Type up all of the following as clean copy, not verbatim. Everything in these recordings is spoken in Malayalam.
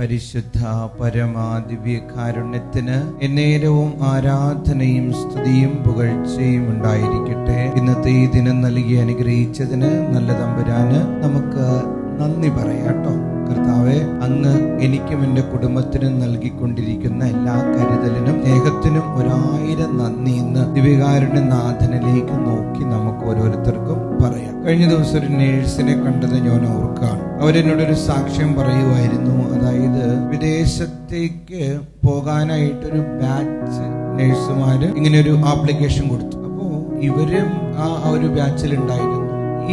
പരിശുദ്ധ പരമാദിവ്യകാരുണ്യത്തിന് എന്നേരവും ആരാധനയും സ്തുതിയും പുകഴ്ചയും ഉണ്ടായിരിക്കട്ടെ. ഇന്നത്തെ ഈ ദിനം നൽകി അനുഗ്രഹിച്ചതിന് നല്ല തമ്പുരാന് നമുക്ക് നന്ദി പറയാട്ടോ. കർത്താവെ, അങ്ങ് എനിക്കും എൻ്റെ കുടുംബത്തിനും നൽകിക്കൊണ്ടിരിക്കുന്ന എല്ലാ കരുതലിനും സ്നേഹത്തിനും 1000 നന്ദി ഇന്ന് ദിവ്യകാരുണ്യനാഥനിലേക്ക് നോക്കി നമുക്ക് ഓരോരുത്തർക്കും പറയാം. കഴിഞ്ഞ ദിവസം ഒരു നേഴ്സിനെ കണ്ടത് ഞാൻ ഓർക്കുകയാണ്. അവരെന്നോടൊരു സാക്ഷ്യം പറയുമായിരുന്നു. അതായത് വിദേശത്തേക്ക് പോകാനായിട്ടൊരു ബാച്ച് നേഴ്സുമാര് ഇങ്ങനെ ഒരു ആപ്ലിക്കേഷൻ കൊടുത്തു. അപ്പോ ഇവരും ആ ഒരു ബാച്ചിലുണ്ടായിരുന്നു.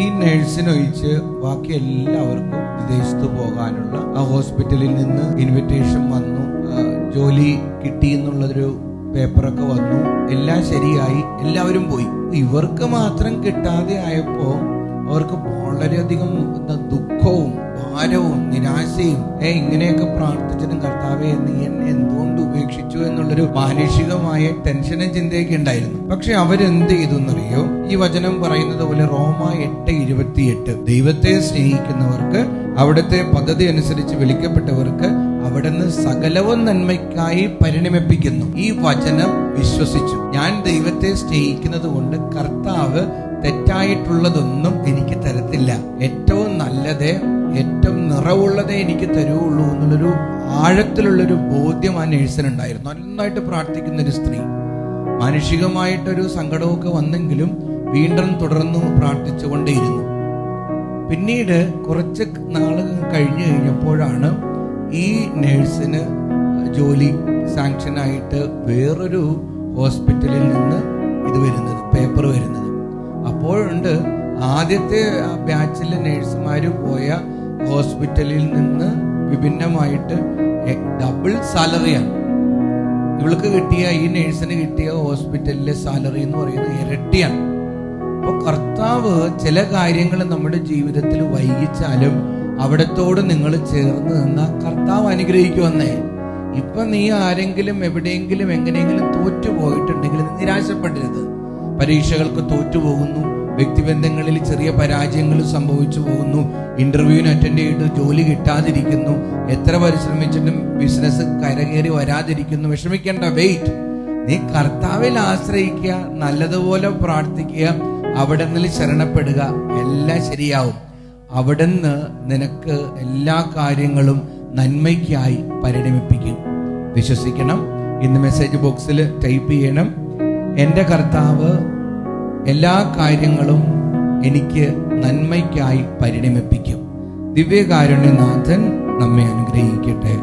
ഈ നേഴ്സിനൊഴിച്ച് ബാക്കി എല്ലാവർക്കും വിദേശത്ത് പോകാനുള്ള ആ ഹോസ്പിറ്റലിൽ നിന്ന് ഇൻവിറ്റേഷൻ വന്നു, ജോലി കിട്ടി എന്നുള്ളൊരു പേപ്പറൊക്കെ വന്നു, എല്ലാം ശരിയായി, എല്ലാവരും പോയി. ഇവർക്ക് മാത്രം കിട്ടാതെ ആയപ്പോ അവർക്ക് വളരെയധികം ദുഃഖവും ഭാരവും നിരാശയും ഇങ്ങനെയൊക്കെ പ്രാർത്ഥിച്ചിട്ടും കർത്താവേ നീ എന്നെ എന്തുകൊണ്ട് ഉപേക്ഷിച്ചു എന്നുള്ളൊരു മാനുഷികമായ ടെൻഷനും ചിന്തയൊക്കെ ഉണ്ടായിരുന്നു. പക്ഷെ അവരെന്ത് ചെയ്തു എന്നറിയോ? ഈ വചനം പറയുന്നത് പോലെ റോമ 8:28 ദൈവത്തെ സ്നേഹിക്കുന്നവർക്ക് അവിടുത്തെ പദ്ധതി അനുസരിച്ച് വിളിക്കപ്പെട്ടവർക്ക് അവിടുന്ന് സകലവും നന്മയ്ക്കായി പരിണമിപ്പിക്കുന്നു. ഈ വചനം വിശ്വസിച്ചു. ഞാൻ ദൈവത്തെ സ്നേഹിക്കുന്നത് കൊണ്ട് കർത്താവ് തെറ്റായിട്ടുള്ളതൊന്നും എനിക്ക് തരത്തില്ല, ഏറ്റവും നല്ലതേ ഏറ്റവും നിറവുള്ളതേ എനിക്ക് തരുള്ളൂ എന്നുള്ളൊരു ആഴത്തിലുള്ളൊരു ബോധ്യം ആ നേഴ്സിനുണ്ടായിരുന്നു. നന്നായിട്ട് പ്രാർത്ഥിക്കുന്ന ഒരു സ്ത്രീ. മാനുഷികമായിട്ടൊരു സങ്കടമൊക്കെ വന്നെങ്കിലും വീണ്ടും തുടർന്ന് പ്രാർത്ഥിച്ചുകൊണ്ടേയിരുന്നു. പിന്നീട് കുറച്ച് നാളുകൾ കഴിഞ്ഞപ്പോഴാണ് ഈ നേഴ്സിന് ജോലി സാങ്ഷനായിട്ട് വേറൊരു ഹോസ്പിറ്റലിൽ നിന്ന് ഇത് വരുന്നത്, പേപ്പർ വരുന്നത്. അപ്പോഴുണ്ട് ആദ്യത്തെ ബാച്ചിലെ നേഴ്സുമാര് പോയ ഹോസ്പിറ്റലിൽ നിന്ന് വിഭിന്നമായിട്ട് ഡബിൾ സാലറിയാണ് ഇവൾക്ക് കിട്ടിയ, ഈ നേഴ്സിന് കിട്ടിയ ഹോസ്പിറ്റലിലെ സാലറി എന്ന് പറയുന്നത് ഇരട്ടിയാണ്. അപ്പൊ കർത്താവ് ചില കാര്യങ്ങൾ നമ്മുടെ ജീവിതത്തിൽ വൈകിച്ചാലും അവിടത്തോട് നിങ്ങൾ ചേർന്ന് നിന്നാൽ കർത്താവ് അനുഗ്രഹിക്കുമെന്നേ. ഇപ്പൊ നീ ആരെങ്കിലും എവിടെയെങ്കിലും എങ്ങനെയെങ്കിലും തോറ്റുപോയിട്ടുണ്ടെങ്കിൽ നിരാശപ്പെടരുത്. പരീക്ഷകൾക്ക് തോറ്റുപോകുന്നു, വ്യക്തിബന്ധങ്ങളിൽ ചെറിയ പരാജയങ്ങൾ സംഭവിച്ചു പോകുന്നു, ഇന്റർവ്യൂവിന് അറ്റൻഡ് ചെയ്ത് ജോലി കിട്ടാതിരിക്കുന്നു, എത്ര പരിശ്രമിച്ചിട്ടും ബിസിനസ് കരകയറി വരാതിരിക്കുന്നു. വിഷമിക്കേണ്ട, വെയിറ്റ്. നീ കർത്താവിൽ ആശ്രയിക്കുക, നല്ലതുപോലെ പ്രാർത്ഥിക്കുക, അവിടുന്ന് ശരണപ്പെടുക, എല്ലാം ശരിയാവും. അവിടുന്ന് നിനക്ക് എല്ലാ കാര്യങ്ങളും നന്മയ്ക്കായി പരിണമിപ്പിക്കും. വിശ്വസിക്കണം. ഇന്ന് മെസ്സേജ് ബോക്സിൽ ടൈപ്പ് ചെയ്യണം, എൻ്റെ കർത്താവ് എല്ലാ കാര്യങ്ങളും എനിക്ക് നന്മയ്ക്കായി പരിണമിപ്പിക്കും. ദിവ്യകാരുണ്യനാഥൻ നമ്മെ അനുഗ്രഹിക്കട്ടെ.